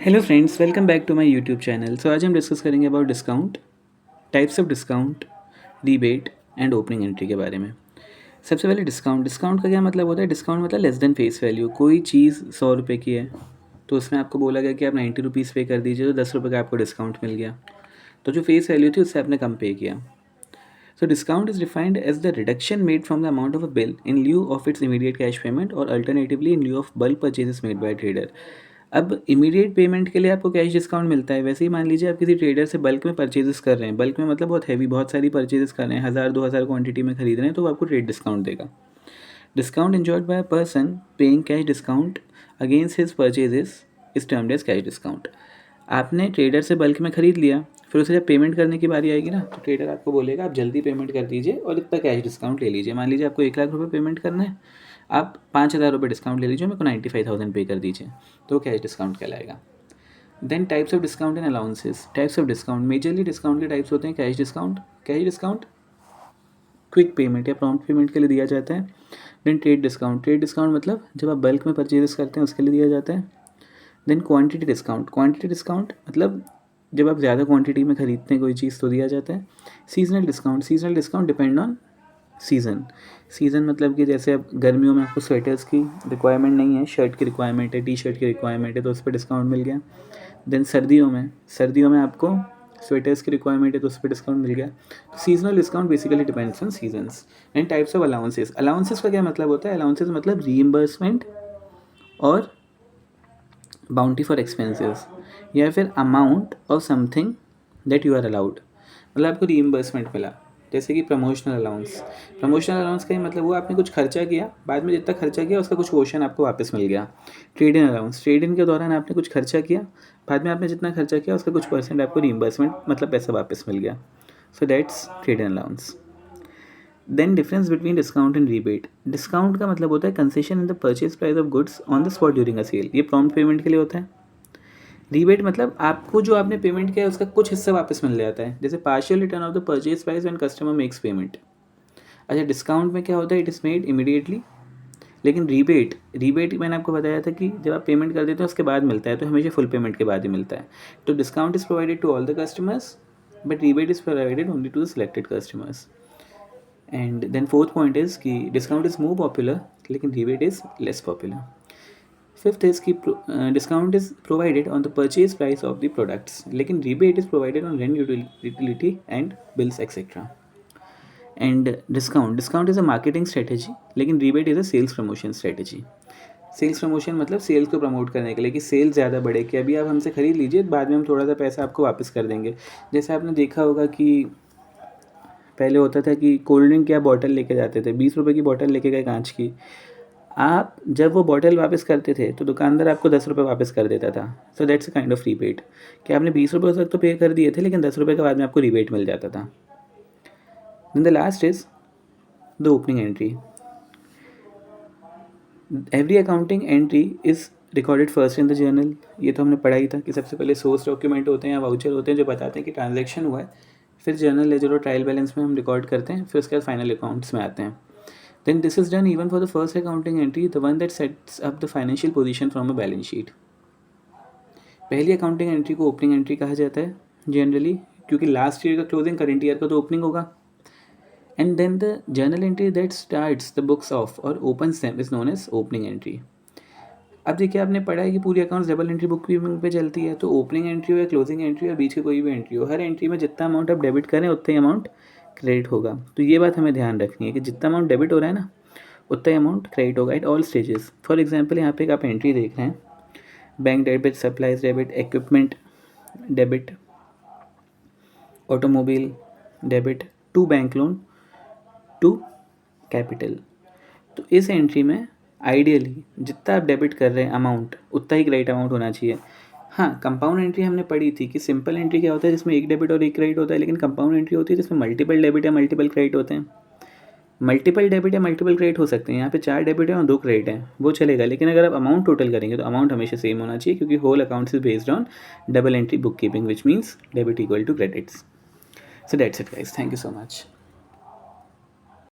Hello friends, welcome back to my YouTube channel. So आज हम discuss करेंगे about discount, types of discount, rebate and opening entry के बारे में। सबसे पहले डिस्काउंट। डिस्काउंट का क्या मतलब होता है? डिस्काउंट मतलब लेस देन फेस वैल्यू। कोई चीज़ 100 रुपये की है तो उसमें आपको बोला गया कि आप 90 रुपीज़ पे कर दीजिए, तो 10 रुपये का आपको डिस्काउंट मिल गया। तो जो फेस वैल्यू थी उससे आपने कम पे किया। So discount is defined as the reduction made from the amount of a bill in lieu of its immediate cash payment or alternatively in lieu of bulk purchases made by a trader। अब immediate payment के लिए आपको cash discount मिलता है। वैसे ही मान लीजिए आप किसी ट्रेडर से बल्क में परचेजेस कर रहे हैं, बल्क में मतलब बहुत हैवी, बहुत सारी परचेजेस कर रहे हैं, 1000-2000 क्वांटिटी में खरीद रहे हैं, तो वो आपको ट्रेड डिस्काउंट देगा। Discount enjoyed by a person paying cash discount against his purchases is termed as cash discount। आपने ट्रेडर से बल्क में ख़रीद लिया, फिर उसे जब पेमेंट करने की बारी आएगी ना, तो ट्रेडर आपको बोलेगा आप जल्दी पेमेंट कर दीजिए और इतना कैश डिस्काउंट ले लीजिए। मान लीजिए आपको 1 लाख रुपये पेमेंट करना है, आप 5000 रुपये डिस्काउंट ले लीजिए, मेरे को 95,000 पे कर दीजिए, तो कैश डिस्काउंट कहलाएगा। Then types of discount and allowances. Types of discount, majorly discount के टाइप्स होते हैं कैश डिस्काउंट क्विक पेमेंट या प्रॉम्प्ट पेमेंट के लिए दिया जाता है। देन ट्रेड डिस्काउंट मतलब जब आप बल्क में परचेजेस करते हैं उसके लिए दिया जाता है। देन क्वांटिटी डिस्काउंट मतलब जब आप ज़्यादा क्वांटिटी में ख़रीदते हैं कोई चीज़ तो दिया जाता है। Seasonal discount depend on season मतलब कि जैसे अब गर्मियों में आपको स्वेटर्स की रिक्वायरमेंट नहीं है, शर्ट की रिक्वायरमेंट है, टी शर्ट की रिक्वायरमेंट है, तो उस पर डिस्काउंट मिल गया। देन सर्दियों में आपको स्वेटर्स की रिक्वायरमेंट है तो उस पर डिस्काउंट मिल गया। तो seasonal discount basically depends on seasons. And types of allowances का क्या मतलब होता है? अलाउंसेस मतलब रीइंबर्समेंट और बाउंटी फॉर एक्सपेंसेस, या फिर amount of something that you are allowed. मतलब आपको रीइंबर्समेंट मिला, जैसे कि प्रमोशनल अलाउंस का ही मतलब वो आपने कुछ खर्चा किया, बाद में जितना खर्चा किया उसका कुछ पोर्शन आपको वापस मिल गया। ट्रेड इन के दौरान आपने कुछ खर्चा किया, बाद में आपने जितना खर्चा किया उसका कुछ परसेंट आपको रीइंबर्समेंट मतलब पैसा वापस मिल गया। So that's trade in allowance. Then difference between discount and rebate. Discount का मतलब होता है concession in the purchase price of goods on the spot during a sale, ये प्रॉम्प्ट पेमेंट के लिए होता है। रीबेट मतलब आपको जो आपने पेमेंट किया है उसका कुछ हिस्सा वापस मिल जाता है, जैसे partial return of the purchase price when customer makes payment. अच्छा, डिस्काउंट में क्या होता है? It is made immediately. लेकिन रीबेट मैंने आपको बताया था कि जब आप पेमेंट कर देते हो उसके बाद मिलता है, तो हमेशा फुल पेमेंट के बाद ही मिलता है। तो discount is provided to all the customers but rebate is provided only to the selected customers. And then fourth point is कि डिस्काउंट इज़ मोर पॉपुलर लेकिन rebate is less popular. Fifth is कि discount is provided on the purchase price of the products, लेकिन rebate is provided on rent, utility and bills etcetera. And discount is a marketing strategy, लेकिन rebate is a sales promotion strategy. Sales promotion मतलब sales को promote करने के लिए कि cell ज़्यादा बढ़े, कि अभी आप हमसे ख़रीद लीजिए, बाद में हम थोड़ा सा पैसा आपको वापस कर देंगे। जैसे आपने देखा होगा कि पहले होता था कि कोल्ड ड्रिंक की आप बॉटल लेके जाते थे, 20 रुपये की बॉटल लेके गए कांच की, आप जब वो बॉटल वापस करते थे तो दुकानदार आपको 10 रुपये वापस कर देता था। So that's a kind of rebate, कि आपने 20 रुपये तक तो पे कर दिए थे लेकिन 10 रुपये के बाद में आपको रीबेट मिल जाता था। Then the last is the opening entry. Every accounting entry is recorded first in the journal. ये तो हमने पढ़ा ही था कि सबसे पहले सोर्स डॉक्यूमेंट होते हैं या वाउचर होते हैं जो बताते हैं कि ट्रांजैक्शन हुआ है, फिर जर्नल लेजर और ट्रायल बैलेंस में हम रिकॉर्ड करते हैं, फिर उसके बाद फाइनल अकाउंट्स में आते हैं। Then this is done even for the first accounting entry, the one that sets up the financial position from a balance sheet। पहली अकाउंटिंग एंट्री को ओपनिंग एंट्री कहा जाता है जनरली, क्योंकि लास्ट ईयर का क्लोजिंग करंट ईयर का तो opening होगा। And then the journal entry that starts the books off और opens them is known as opening entry. अब देखिए, आपने पढ़ा है कि पूरी accounts double entry book keeping पे चलती है, तो ओपनिंग एंट्री हो या क्लोजिंग एंट्री हो या बीच की कोई भी एंट्री हो, हर एंट्री में जितना अमाउंट आप डेबिट करें उतना ही अमाउंट क्रेडिट होगा। तो ये बात हमें ध्यान रखनी है कि जितना अमाउंट डेबिट हो रहा है ना, उतना ही अमाउंट क्रेडिट होगा at all stages. For example, यहाँ पे एक आप एंट्री देख रहे हैं, bank debit, supplies debit, equipment debit, automobile debit, to bank loan, to capital. तो इस एंट्री में आइडियली जितना आप डेबिट कर रहे हैं अमाउंट, उतना ही क्रेडिट अमाउंट होना चाहिए। हाँ, कंपाउंड एंट्री हमने पढ़ी थी कि सिंपल एंट्री क्या होता है जिसमें एक डेबिट और एक क्रेडिट होता है, लेकिन कंपाउंड एंट्री होती है जिसमें मल्टीपल डेबिट या मल्टीपल क्रेडिट होते हैं। मल्टीपल डेबिट या मल्टीपल क्रेडिट हो सकते हैं, यहाँ पे 4 डेबिट है और 2 क्रेडिट हैं, वो चलेगा। लेकिन अगर आप अमाउंट टोटल करेंगे तो अमाउंट हमेशा सेम होना चाहिए, क्योंकि whole accounts is based on double entry book keeping, which means debit equal to credits. So that's it guys, thank you so much.